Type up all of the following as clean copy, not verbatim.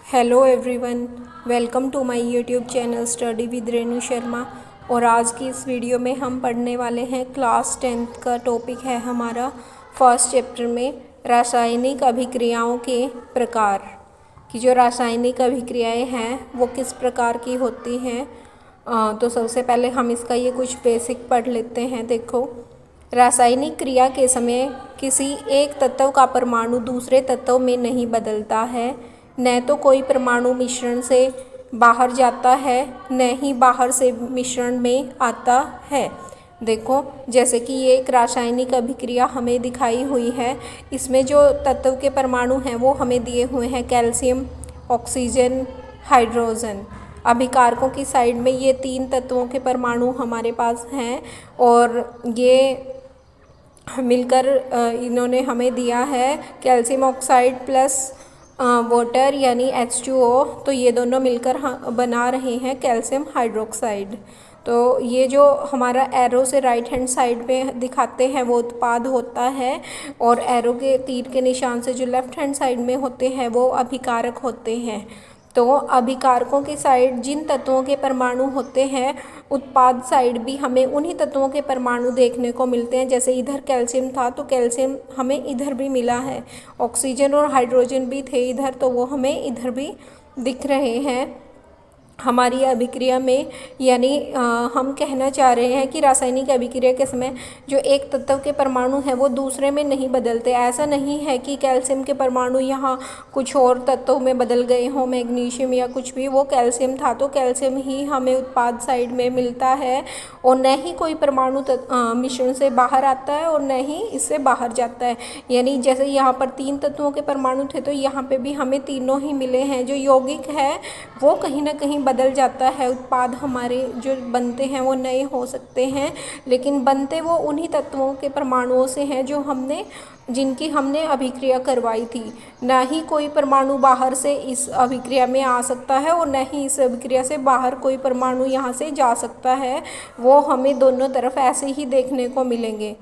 Hello everyone, welcome to my YouTube channel study with Renu Sharma. और आज की इस वीडियो में हम पढ़ने वाले हैं क्लास 10th का टॉपिक है हमारा फर्स्ट चैप्टर में रासायनिक अभिक्रियाओं के प्रकार कि जो रासायनिक अभिक्रियाएं हैं वो किस प्रकार की होती हैं। तो सबसे पहले हम इसका ये कुछ बेसिक पढ़ लेते हैं। देखो, रासायनिक क्रिया के समय किसी एक तत्व का परमाणु दूसरे तत्व में नहीं बदलता है, न तो कोई परमाणु मिश्रण से बाहर जाता है न ही बाहर से मिश्रण में आता है। देखो, जैसे कि ये एक रासायनिक अभिक्रिया हमें दिखाई हुई है। इसमें जो तत्व के परमाणु हैं वो हमें दिए हुए हैं कैल्शियम, ऑक्सीजन, हाइड्रोजन। अभिकारकों की साइड में ये 3 तत्वों के परमाणु हमारे पास हैं और ये मिलकर इन्होंने हमें दिया है कैल्शियम ऑक्साइड प्लस वाटर यानी H2O। तो ये दोनों मिलकर बना रहे हैं कैल्शियम हाइड्रोक्साइड। तो ये जो हमारा एरो से राइट हैंड साइड पे दिखाते हैं वो उत्पाद होता है, और एरो के तीर के निशान से जो लेफ्ट हैंड साइड में होते हैं वो अभिकारक होते हैं। तो अभिकारकों की साइड जिन तत्वों के परमाणु होते हैं, उत्पाद साइड भी हमें उन्हीं तत्वों के परमाणु देखने को मिलते हैं। जैसे इधर कैल्शियम था तो कैल्शियम हमें इधर भी मिला है, ऑक्सीजन और हाइड्रोजन भी थे इधर तो वो हमें इधर भी दिख रहे हैं हमारी अभिक्रिया में। यानी हम कहना चाह रहे हैं कि रासायनिक अभिक्रिया के समय जो एक तत्व के परमाणु हैं वो दूसरे में नहीं बदलते। ऐसा नहीं है कि कैल्शियम के परमाणु यहाँ कुछ और तत्वों में बदल गए हों, मैग्नीशियम या कुछ भी। वो कैल्शियम था तो कैल्शियम ही हमें उत्पाद साइड में मिलता है, और न ही कोई परमाणु मिश्रण से बाहर आता है और न ही इससे बाहर जाता है। यानी जैसे यहाँ पर 3 तत्वों के परमाणु थे तो यहाँ पे भी हमें तीनों ही मिले हैं। जो यौगिक है वो कहीं ना कहीं बदल जाता है, उत्पाद हमारे जो बनते हैं वो नए हो सकते हैं, लेकिन बनते वो उन्हीं तत्वों के परमाणुओं से हैं जो जिनकी हमने अभिक्रिया करवाई थी। ना ही कोई परमाणु बाहर से इस अभिक्रिया में आ सकता है और न ही इस अभिक्रिया से बाहर कोई परमाणु यहाँ से जा सकता है। वो हमें दोनों तरफ ऐसे ही देखने को मिलेंगे।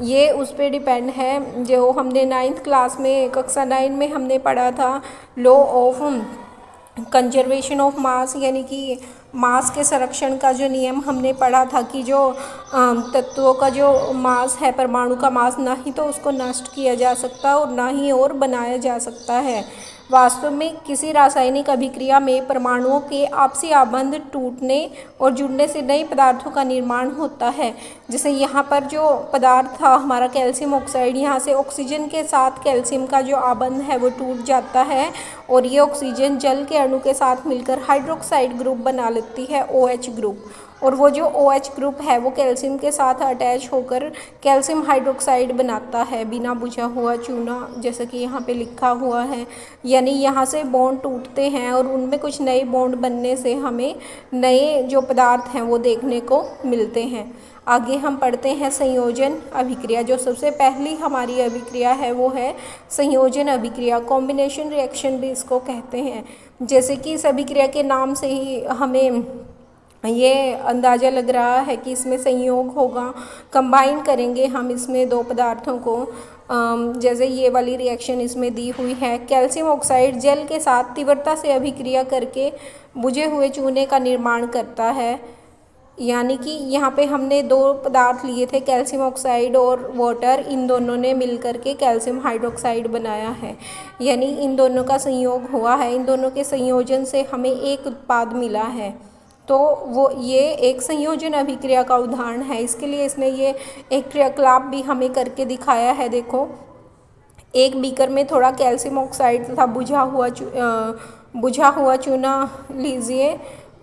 ये उस पर डिपेंड है जो हमने 9th क्लास में कक्षा 9 में हमने पढ़ा था, law of conservation of mass, यानी कि मास के संरक्षण का जो नियम हमने पढ़ा था कि जो तत्वों का जो मास है, परमाणु का मास, ना ही तो उसको नष्ट किया जा सकता और ना ही और बनाया जा सकता है। वास्तव में किसी रासायनिक अभिक्रिया में परमाणुओं के आपसी आबंध टूटने और जुड़ने से नए पदार्थों का निर्माण होता है। जैसे यहाँ पर जो पदार्थ था हमारा कैल्शियम ऑक्साइड, यहाँ से ऑक्सीजन के साथ कैल्शियम का जो आबंध है वो टूट जाता है और ये ऑक्सीजन जल के अणु के साथ मिलकर हाइड्रोक्साइड ग्रुप बना लेती है, OH ग्रुप। और वो जो OH ग्रुप है वो कैल्शियम के साथ अटैच होकर कैल्शियम हाइड्रोक्साइड बनाता है, बिना बुझा हुआ चूना, जैसा कि यहाँ पे लिखा हुआ है। यानी यहाँ से बॉन्ड टूटते हैं और उनमें कुछ नए बॉन्ड बनने से हमें नए जो पदार्थ हैं वो देखने को मिलते हैं। आगे हम पढ़ते हैं संयोजन अभिक्रिया। जो सबसे पहली हमारी अभिक्रिया है वो है संयोजन अभिक्रिया, कॉम्बिनेशन रिएक्शन भी इसको कहते हैं। जैसे कि इस अभिक्रिया के नाम से ही हमें ये अंदाज़ा लग रहा है कि इसमें संयोग होगा, कंबाइन करेंगे हम इसमें 2 पदार्थों को। जैसे ये वाली रिएक्शन इसमें दी हुई है, कैल्शियम ऑक्साइड जल के साथ तीव्रता से अभिक्रिया करके बुझे हुए चूने का निर्माण करता है। यानी कि यहाँ पे हमने 2 पदार्थ लिए थे, कैल्शियम ऑक्साइड और वाटर, इन दोनों ने मिलकर के कैल्शियम हाइड्रोक्साइड बनाया है। यानी इन दोनों का संयोग हुआ है, इन दोनों के संयोजन से हमें एक उत्पाद मिला है। तो वो ये एक संयोजन अभिक्रिया का उदाहरण है। इसके लिए इसने ये एक क्रियाकलाप भी हमें करके दिखाया है। देखो, एक बीकर में थोड़ा कैल्शियम ऑक्साइड तथा बुझा हुआ चूना लीजिए,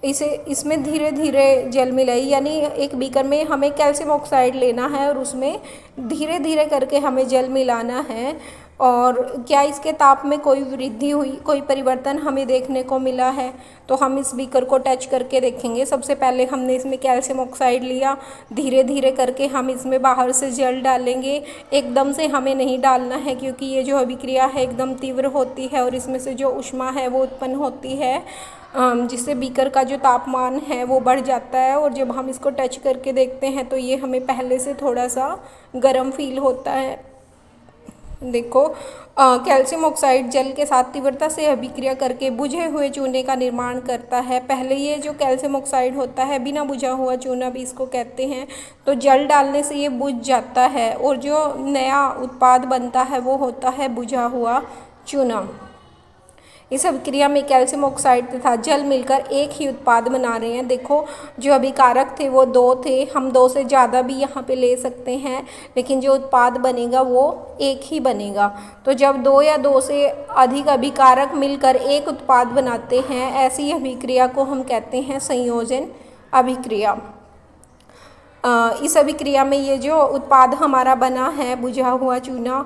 इसमें धीरे धीरे जल मिलाई। यानी एक बीकर में हमें कैल्शियम ऑक्साइड लेना है और उसमें धीरे धीरे करके हमें जल मिलाना है। और क्या इसके ताप में कोई वृद्धि हुई, कोई परिवर्तन हमें देखने को मिला है? तो हम इस बीकर को टच करके देखेंगे। सबसे पहले हमने इसमें कैल्शियम ऑक्साइड लिया, धीरे धीरे करके हम इसमें बाहर से जल डालेंगे। एकदम से हमें नहीं डालना है क्योंकि ये जो अभिक्रिया है एकदम तीव्र होती है और इसमें से जो ऊष्मा है वो उत्पन्न होती है, जिससे बीकर का जो तापमान है वो बढ़ जाता है। और जब हम इसको टच करके देखते हैं तो ये हमें पहले से थोड़ा सा गर्म फील होता है। देखो कैल्शियम ऑक्साइड जल के साथ तीव्रता से अभिक्रिया करके बुझे हुए चूने का निर्माण करता है। पहले ये जो कैल्शियम ऑक्साइड होता है बिना बुझा हुआ चूना भी इसको कहते हैं, तो जल डालने से ये बुझ जाता है और जो नया उत्पाद बनता है वो होता है बुझा हुआ चूना। इस अभिक्रिया में कैल्शियम ऑक्साइड तथा जल मिलकर एक ही उत्पाद बना रहे हैं। देखो जो अभिकारक थे वो 2 थे, हम 2 से ज़्यादा भी यहाँ पे ले सकते हैं, लेकिन जो उत्पाद बनेगा वो एक ही बनेगा। तो जब 2 या 2 से अधिक अभिकारक मिलकर एक उत्पाद बनाते हैं, ऐसी अभिक्रिया को हम कहते हैं संयोजन अभिक्रिया। इस अभिक्रिया में ये जो उत्पाद हमारा बना है बुझा हुआ चूना,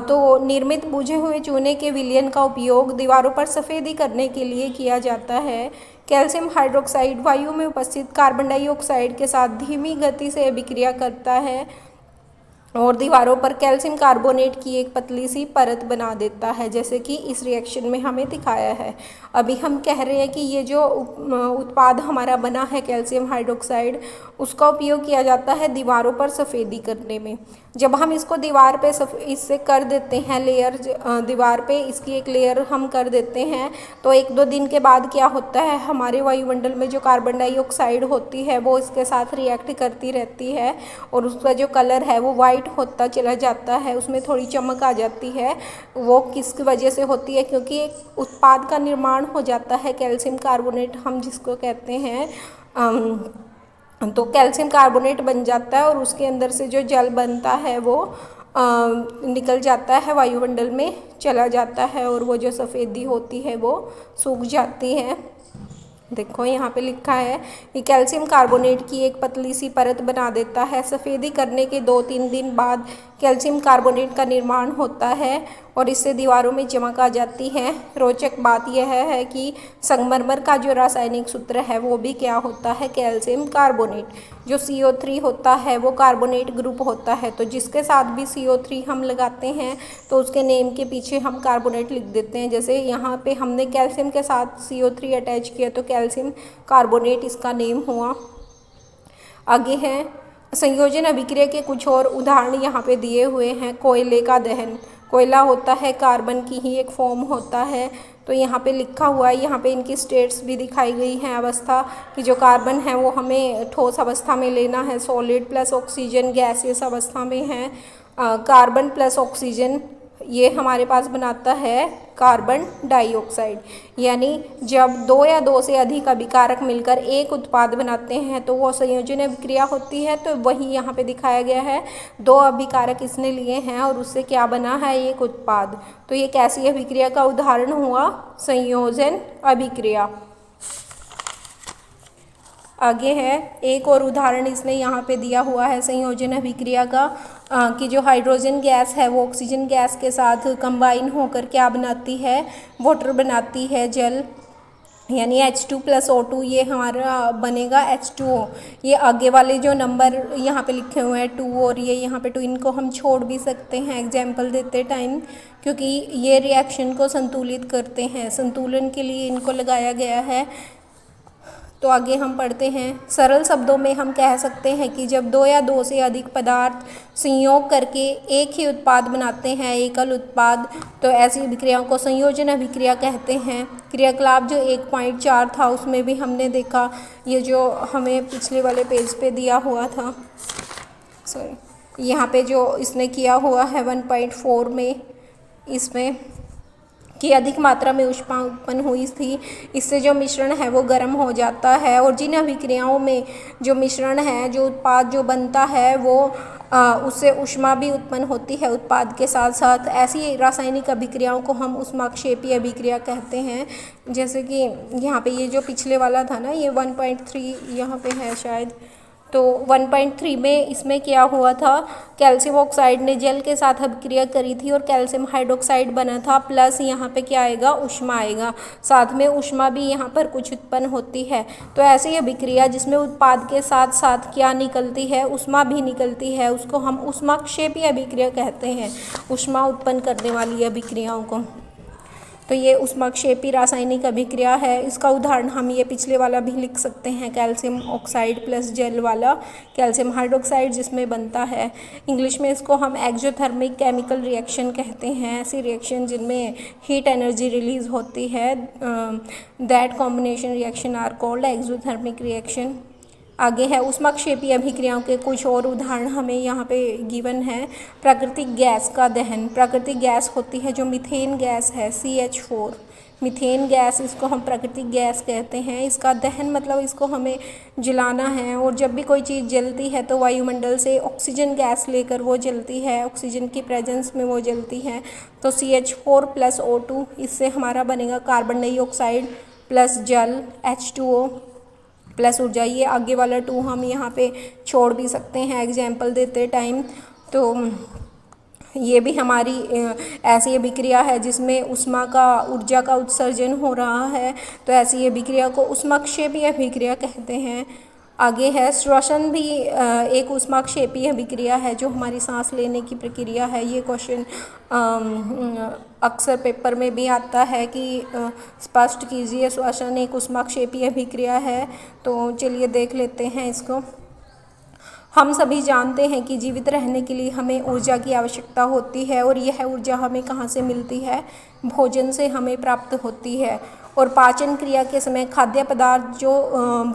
तो निर्मित बुझे हुए चूने के विलयन का उपयोग दीवारों पर सफ़ेदी करने के लिए किया जाता है। कैल्शियम हाइड्रोक्साइड वायु में उपस्थित कार्बन डाइऑक्साइड के साथ धीमी गति से अभिक्रिया करता है और दीवारों पर कैल्शियम कार्बोनेट की एक पतली सी परत बना देता है, जैसे कि इस रिएक्शन में हमें दिखाया है। अभी हम कह रहे हैं कि ये जो उत्पाद हमारा बना है कैल्शियम हाइड्रोक्साइड, उसका उपयोग किया जाता है दीवारों पर सफ़ेदी करने में। जब हम इसको दीवार पे इससे कर देते हैं लेयर, दीवार पे इसकी एक लेयर हम कर देते हैं, तो 1-2 दिन के बाद क्या होता है, हमारे वायुमंडल में जो कार्बन डाइऑक्साइड होती है वो इसके साथ रिएक्ट करती रहती है और उसका जो कलर है वो वाइट होता चला जाता है, उसमें थोड़ी चमक आ जाती है। वो किसकी वजह से होती है, क्योंकि एक उत्पाद का निर्माण हो जाता है कैल्शियम कार्बोनेट हम जिसको कहते हैं। तो कैल्शियम कार्बोनेट बन जाता है और उसके अंदर से जो जल बनता है वो निकल जाता है, वायुमंडल में चला जाता है और वो जो सफ़ेदी होती है वो सूख जाती है। देखो यहाँ पे लिखा है कि कैल्शियम कार्बोनेट की एक पतली सी परत बना देता है। सफ़ेदी करने के 2-3 दिन बाद कैल्शियम कार्बोनेट का निर्माण होता है और इससे दीवारों में चमक आ जाती है। रोचक बात यह है कि संगमरमर का जो रासायनिक सूत्र है वो भी क्या होता है, कैल्शियम कार्बोनेट। जो CO3 होता है वो कार्बोनेट ग्रुप होता है, तो जिसके साथ भी CO3 हम लगाते हैं तो उसके नेम के पीछे हम कार्बोनेट लिख देते हैं। जैसे यहाँ पे हमने कैल्शियम के साथ CO3 अटैच किया तो कैल्शियम कार्बोनेट इसका नेम हुआ। आगे है संयोजन अभिक्रिया के कुछ और उदाहरण यहाँ पे दिए हुए हैं। कोयले का दहन, कोयला होता है कार्बन की ही एक फॉर्म होता है, तो यहाँ पे लिखा हुआ है, यहाँ पे इनकी स्टेट्स भी दिखाई गई हैं अवस्था कि जो कार्बन है वो हमें ठोस अवस्था में लेना है, सॉलिड प्लस ऑक्सीजन गैसियस अवस्था में है। कार्बन प्लस ऑक्सीजन ये हमारे पास बनाता है कार्बन डाइऑक्साइड। यानी जब 2 या 2 से अधिक अभिकारक मिलकर एक उत्पाद बनाते हैं तो वो संयोजन अभिक्रिया होती है। तो वही यहाँ पे दिखाया गया है, 2 अभिकारक इसने लिए हैं और उससे क्या बना है, एक उत्पाद। तो ये कैसी अभिक्रिया का उदाहरण हुआ, संयोजन अभिक्रिया। आगे है एक और उदाहरण इसने यहाँ पे दिया हुआ है संयोजन अभिक्रिया का, कि जो हाइड्रोजन गैस है वो ऑक्सीजन गैस के साथ कंबाइन होकर क्या बनाती है, वाटर बनाती है, जल, यानी H2+O2 ये हमारा बनेगा H2O। ये आगे वाले जो नंबर यहाँ पे लिखे हुए हैं 2 और ये यहाँ पे 2, इनको हम छोड़ भी सकते हैं एग्जाम्पल देते टाइम, क्योंकि ये रिएक्शन को संतुलित करते हैं, संतुलन के लिए इनको लगाया गया है। तो आगे हम पढ़ते हैं। सरल शब्दों में हम कह सकते हैं कि जब 2 या 2 से अधिक पदार्थ संयोग करके एक ही उत्पाद बनाते हैं, एकल उत्पाद, तो ऐसी अभिक्रियाओं को संयोजन अभिक्रिया कहते हैं। क्रियाकलाप जो 1.4 था उसमें भी हमने देखा, ये जो हमें पिछले वाले पेज पे दिया हुआ था, सॉरी यहाँ पे जो इसने किया हुआ है 1.4 में, इसमें कि अधिक मात्रा में ऊष्मा उत्पन्न हुई थी, इससे जो मिश्रण है वो गर्म हो जाता है और जिन अभिक्रियाओं में जो मिश्रण है, जो उत्पाद जो बनता है वो उससे ऊष्मा भी उत्पन्न होती है उत्पाद के साथ साथ। ऐसी रासायनिक अभिक्रियाओं को हम ऊष्माक्षेपी अभिक्रिया कहते हैं। जैसे कि यहाँ पे ये जो पिछले वाला था ना, ये 1.3 यहाँ पे है शायद, तो 1.3 में इसमें क्या हुआ था, कैल्शियम ऑक्साइड ने जल के साथ अभिक्रिया करी थी और कैल्शियम हाइड्रोक्साइड बना था, प्लस यहाँ पे क्या आएगा, ऊष्मा आएगा, साथ में ऊष्मा भी यहाँ पर कुछ उत्पन्न होती है। तो ऐसी अभिक्रिया जिसमें उत्पाद के साथ साथ क्या निकलती है, ऊष्मा भी निकलती है, उसको हम ऊष्माक्षेपी अभिक्रिया कहते हैं, ऊष्मा उत्पन्न करने वाली अभिक्रियाओं को। तो ये ऊष्माक्षेपी रासायनिक अभिक्रिया है। इसका उदाहरण हम ये पिछले वाला भी लिख सकते हैं, कैल्शियम ऑक्साइड प्लस जल वाला कैल्शियम हाइड्रोक्साइड जिसमें बनता है। इंग्लिश में इसको हम एक्सोथर्मिक केमिकल रिएक्शन कहते हैं, ऐसी रिएक्शन जिनमें हीट एनर्जी रिलीज होती है। That combination reaction are called exothermic reaction. आगे है ऊष्माक्षेपी अभिक्रियाओं के कुछ और उदाहरण हमें यहाँ पे गिवन है। प्राकृतिक गैस का दहन, प्राकृतिक गैस होती है जो मीथेन गैस है CH4, मीथेन गैस, इसको हम प्राकृतिक गैस कहते हैं। इसका दहन मतलब इसको हमें जलाना है, और जब भी कोई चीज़ जलती है तो वायुमंडल से ऑक्सीजन गैस लेकर वो जलती है, ऑक्सीजन की प्रेजेंस में वो जलती है। तो CH4 + O2, इससे हमारा बनेगा कार्बन डाइऑक्साइड प्लस जल H2O प्लस ऊर्जा। ये आगे वाला 2 हम यहाँ पे छोड़ भी सकते हैं एग्जाम्पल देते टाइम। तो ये भी हमारी ऐसी अभिक्रिया है जिसमें ऊर्जा का उत्सर्जन हो रहा है, तो ऐसी अभिक्रिया को ऊष्माक्षेपी अभिक्रिया कहते हैं। आगे है श्वसन भी एक ऊष्माक्षेपी अभिक्रिया है जो हमारी सांस लेने की प्रक्रिया है। ये क्वेश्चन अक्सर पेपर में भी आता है कि स्पष्ट कीजिए श्वसन एक ऊष्माक्षेपी अभिक्रिया है। तो चलिए देख लेते हैं इसको। हम सभी जानते हैं कि जीवित रहने के लिए हमें ऊर्जा की आवश्यकता होती है, और यह ऊर्जा हमें कहाँ से मिलती है? भोजन से हमें प्राप्त होती है। और पाचन क्रिया के समय खाद्य पदार्थ जो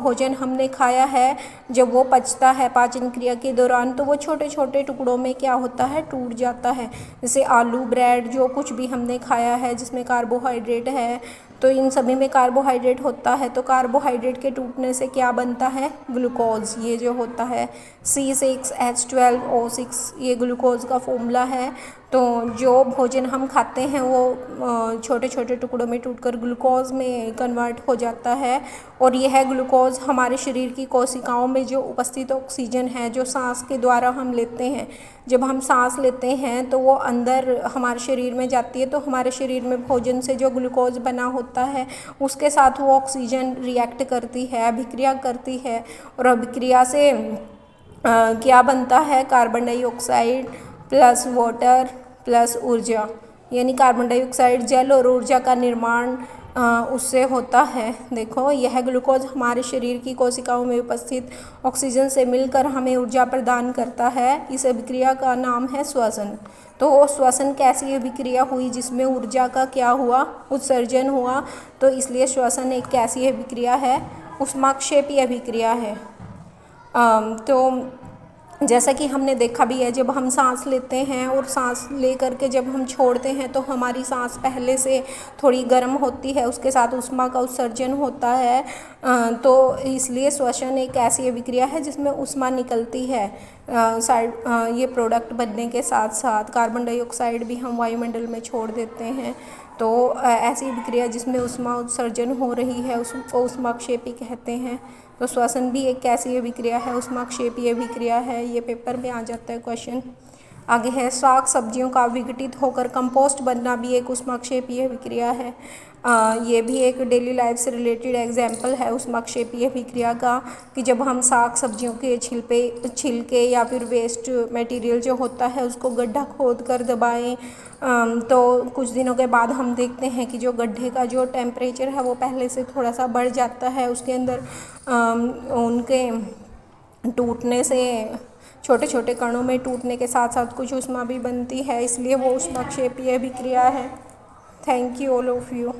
भोजन हमने खाया है, जब वो पचता है पाचन क्रिया के दौरान, तो वो छोटे छोटे टुकड़ों में क्या होता है? टूट जाता है। जैसे आलू, ब्रेड, जो कुछ भी हमने खाया है जिसमें कार्बोहाइड्रेट है, तो इन सभी में कार्बोहाइड्रेट होता है। तो कार्बोहाइड्रेट के टूटने से क्या बनता है? ग्लूकोज। ये जो होता है C6H12O6, ये ग्लूकोज का फॉर्मूला है। तो जो भोजन हम खाते हैं वो छोटे छोटे टुकड़ों में टूटकर ग्लूकोज में कन्वर्ट हो जाता है, और यह ग्लूकोज हमारे शरीर की कोशिकाओं में जो उपस्थित ऑक्सीजन है, जो सांस के द्वारा हम लेते हैं, जब हम सांस लेते हैं तो वो अंदर हमारे शरीर में जाती है। तो हमारे शरीर में भोजन से जो ग्लूकोज बना होता है उसके साथ वो ऑक्सीजन रिएक्ट करती है, अभिक्रिया करती है, और अभिक्रिया से क्या बनता है? Carbon dioxide plus water plus ऊर्जा, यानी कार्बन डाइऑक्साइड, जल और ऊर्जा का निर्माण उससे होता है। देखो, यह ग्लूकोज हमारे शरीर की कोशिकाओं में उपस्थित ऑक्सीजन से मिलकर हमें ऊर्जा प्रदान करता है। इस अभिक्रिया का नाम है श्वसन। तो श्वसन कैसी अभिक्रिया हुई जिसमें ऊर्जा का क्या हुआ? उत्सर्जन हुआ। तो इसलिए श्वसन एक कैसी अभिक्रिया है? ऊष्माक्षेपी अभिक्रिया है। तो जैसा कि हमने देखा भी है, जब हम सांस लेते हैं और सांस ले करके जब हम छोड़ते हैं तो हमारी सांस पहले से थोड़ी गर्म होती है, उसके साथ ऊष्मा का उत्सर्जन होता है। तो इसलिए श्वसन एक ऐसी अभिक्रिया है जिसमें ऊष्मा निकलती है। ये प्रोडक्ट बनने के साथ साथ कार्बन डाइऑक्साइड भी हम वायुमंडल में छोड़ देते हैं। तो ऐसी अभिक्रिया जिसमें ऊष्मा उत्सर्जन हो रही है उसको ऊष्माक्षेपी कहते हैं। तो श्वसन भी एक कैसी अभिक्रिया है? ऊष्माक्षेपी अभिक्रिया है। ये पेपर में आ जाता है क्वेश्चन। आगे है शाक सब्जियों का विघटित होकर कंपोस्ट बनना भी एक ऊष्माक्षेपी अभिक्रिया है। ये भी एक डेली लाइफ से रिलेटेड एग्जाम्पल है ऊष्माक्षेपी अभिक्रिया का, कि जब हम साग सब्जियों के छिलके या फिर वेस्ट मटेरियल जो होता है उसको गड्ढा खोद कर दबाएं, तो कुछ दिनों के बाद हम देखते हैं कि जो गड्ढे का जो टेम्परेचर है वो पहले से थोड़ा सा बढ़ जाता है। उसके अंदर उनके टूटने से, छोटे छोटे कणों में टूटने के साथ साथ कुछ ऊष्मा भी बनती है, इसलिए वो ऊष्माक्षेपी अभिक्रिया है। Thank you all of you.